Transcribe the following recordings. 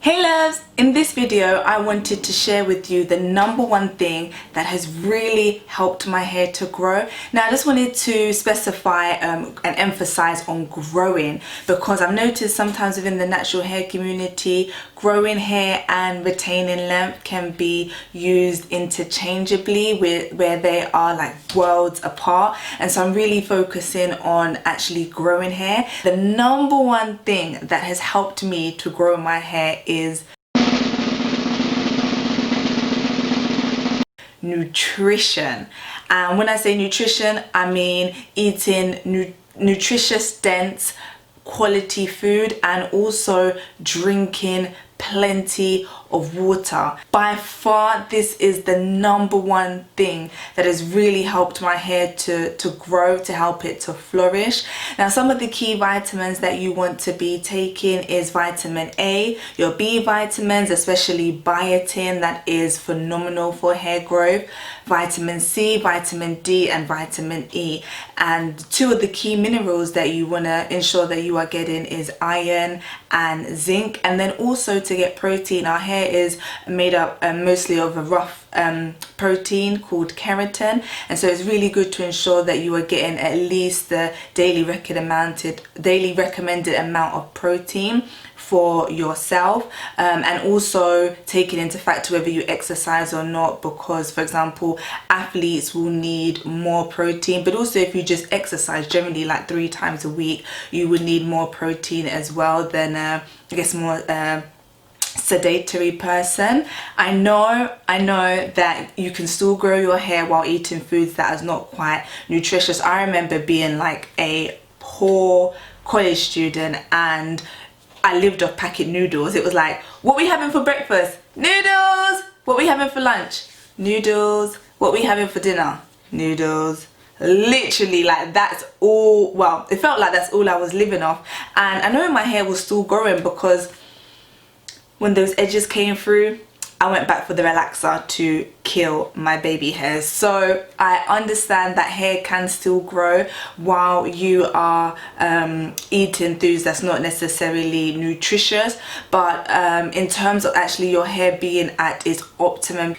Hey loves! In this video I wanted to share with you the number one thing that has really helped my hair to grow. Now I just wanted to specify and emphasize on growing, because I've noticed sometimes within the natural hair community growing hair and retaining length can be used interchangeably where they are like worlds apart, and so I'm really focusing on actually growing hair. The number one thing that has helped me to grow my hair is nutrition. And when I say nutrition, I mean eating nutritious, dense, quality food, and also drinking plenty of water. By far, this is the number one thing that has really helped my hair to grow, to help it to flourish. Now, some of the key vitamins that you want to be taking is vitamin A, your B vitamins, especially biotn, that is phenomenal for hair growth, vitamin C, vitamin D, and vitamin E. And two of the key minerals that you want to ensure that you are getting is iron and zinc. And then also to get protein, our hair is made up mostly of a rough protein called keratin, and so it's really good to ensure that you are getting at least the daily recommended amount of protein for yourself, and also taking into factor whether you exercise or not, because for example athletes will need more protein, but also if you just exercise generally like 3 times a week, you would need more protein as well than I guess more sedentary person. I know that you can still grow your hair while eating foods that is not quite nutritious. I remember being like a poor college student and I lived off packet noodles. It was like, what we having for breakfast? Noodles! What we having for lunch? Noodles. What we having for dinner? Noodles. Literally, like that's all, well, it felt like that's all I was living off. And I know my hair was still growing because when those edges came through, I went back for the relaxer to kill my baby hairs. So I understand that hair can still grow while you are eating foods that's not necessarily nutritious, but in terms of actually your hair being at its optimum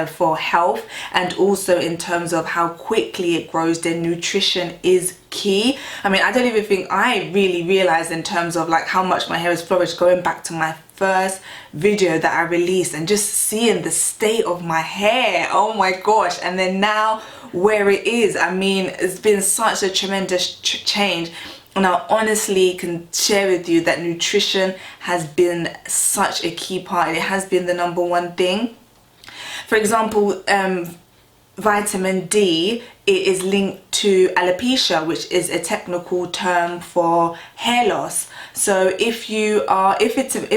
for health, and also in terms of how quickly it grows, then nutrition is key. I mean, I don't even think I really realized in terms of like how much my hair has flourished going back to my first video that I released and just seeing the state of my hair. Oh my gosh. And then now where it is, I mean, it's been such a tremendous change. And I honestly can share with you that nutrition has been such a key part. It has been the number one thing. For example, vitamin D, it is linked to alopecia, which is a technical term for hair loss. So if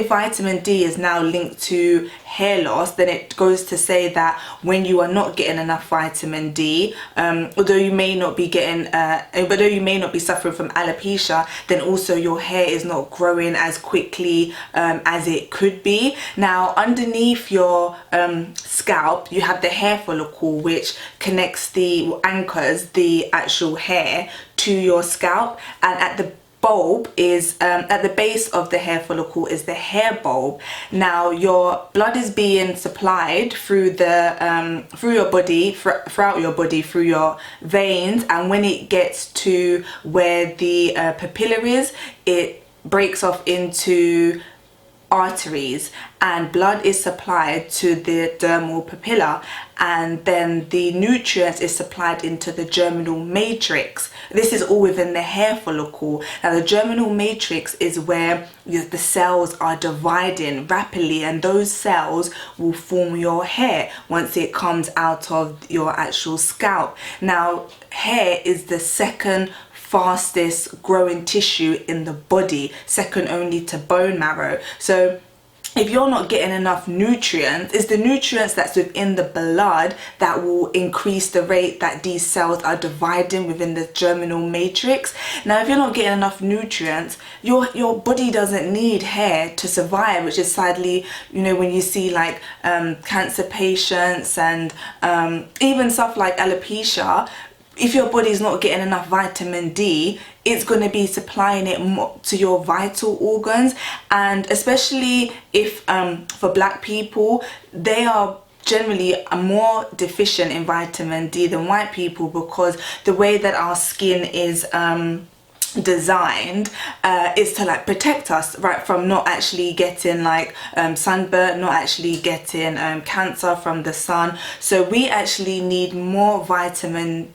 vitamin D is now linked to hair loss, then it goes to say that when you are not getting enough vitamin D, although you may not be suffering from alopecia, then also your hair is not growing as quickly as it could be. Now, underneath your scalp, you have the hair follicle, which anchors the actual hair to your scalp, and at the bulb is at the base of the hair follicle is the hair bulb. Now your blood is being supplied through the through your body, throughout your body, through your veins, and when it gets to where the papilla is, it breaks off into arteries, and blood is supplied to the dermal papilla, and then the nutrients is supplied into the germinal matrix. This is all within the hair follicle. Now the germinal matrix is where the cells are dividing rapidly, and those cells will form your hair once it comes out of your actual scalp. Now hair is the second fastest growing tissue in the body, second only to bone marrow. So if you're not getting enough nutrients, it's the nutrients that's within the blood that will increase the rate that these cells are dividing within the germinal matrix. Now, if you're not getting enough nutrients, your body doesn't need hair to survive, which is sadly, you know, when you see like cancer patients and even stuff like alopecia, if your body's not getting enough vitamin D, it's going to be supplying it more to your vital organs. And especially if for black people, they are generally more deficient in vitamin D than white people, because the way that our skin is designed is to like protect us, right, from not actually getting like sunburn, not actually getting cancer from the sun. So we actually need more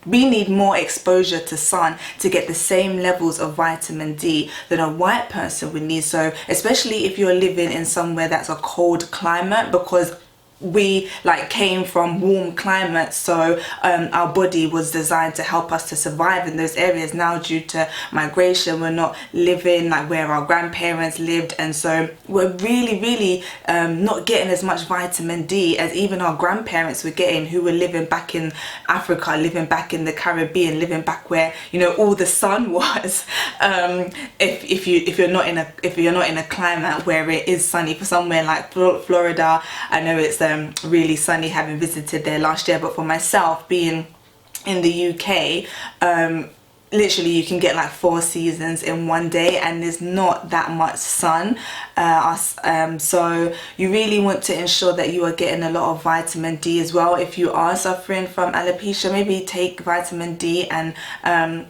we need more exposure to sun to get the same levels of vitamin D that a white person would need. So especially if you're living in somewhere that's a cold climate, because we like came from warm climates, so our body was designed to help us to survive in those areas. Now due to migration, we're not living like where our grandparents lived, and so we're really not getting as much vitamin D as even our grandparents were getting, who were living back in Africa, living back in the Caribbean, living back where, you know, all the sun was. If you're not in a climate where it is sunny, for somewhere like Florida, I know it's really sunny, having visited there last year, but for myself, being in the UK, literally you can get like 4 seasons in one day, and there's not that much sun. So you really want to ensure that you are getting a lot of vitamin D as well. If you are suffering from alopecia, maybe take vitamin D and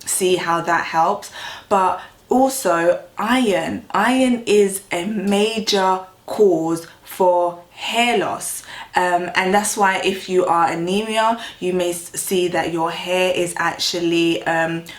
see how that helps. But also iron is a major cause for hair loss, and that's why if you are anemia, you may see that your hair is actually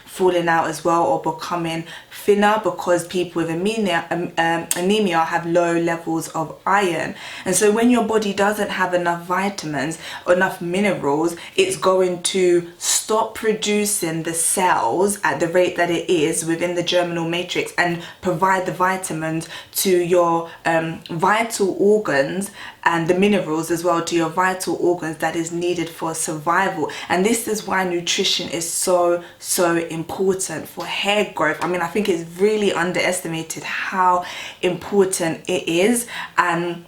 falling out as well, or becoming thinner, because people with anemia have low levels of iron. And so when your body doesn't have enough vitamins or enough minerals, it's going to stop producing the cells at the rate that it is within the germinal matrix, and provide the vitamins to your vital organs, and the minerals as well to your vital organs that is needed for survival. And this is why nutrition is so important for hair growth. I mean, I think it's really underestimated how important it is. And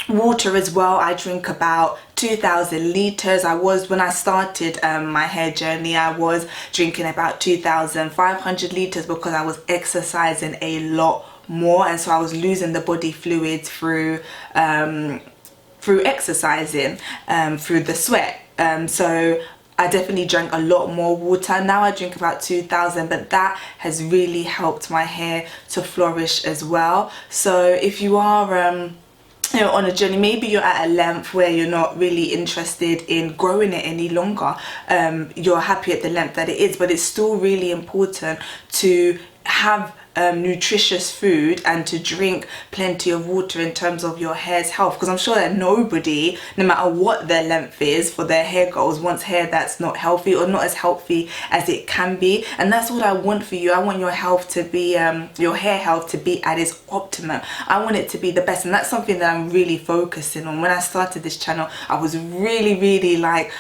water as well, I drink about 2,000 liters. When I started my hair journey, I was drinking about 2,500 liters, because I was exercising a lot more, and so I was losing the body fluids through exercising, through the sweat. So I definitely drank a lot more water. Now I drink about 2,000, but that has really helped my hair to flourish as well. So if you are you know, on a journey, maybe you're at a length where you're not really interested in growing it any longer, you're happy at the length that it is, but it's still really important to have nutritious food and to drink plenty of water in terms of your hair's health, because I'm sure that nobody, no matter what their length is for their hair goals, wants hair that's not healthy or not as healthy as it can be. And that's what I want for you. I want your health to be your hair health to be at its optimum. I want it to be the best, and that's something that I'm really focusing on. When I started this channel, I was really like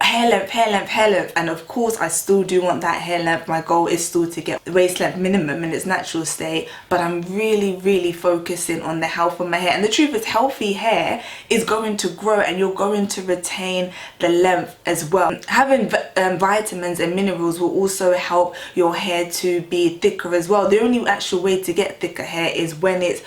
hair length, and of course I still do want that hair length. My goal is still to get the waist length minimum in its natural state, but I'm really focusing on the health of my hair. And the truth is, healthy hair is going to grow, and you're going to retain the length as well. Having vitamins and minerals will also help your hair to be thicker as well. The only actual way to get thicker hair is when it's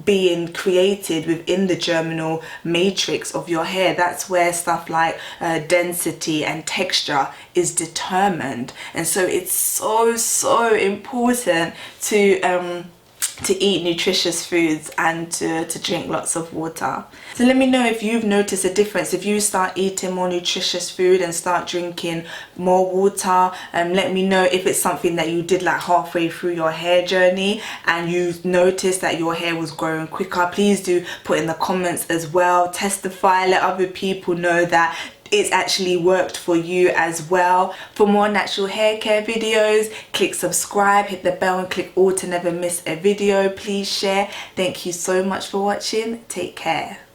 being created within the germinal matrix of your hair. That's where stuff like density and texture is determined. And so it's so important to eat nutritious foods and to drink lots of water. So let me know if you've noticed a difference, if you start eating more nutritious food and start drinking more water. Let me know if it's something that you did like halfway through your hair journey and you noticed that your hair was growing quicker. Please do put in the comments as well. Testify, let other people know that it's actually worked for you as well. For more natural hair care videos, click subscribe, hit the bell and click all to never miss a video. Please share. Thank you so much for watching. Take care.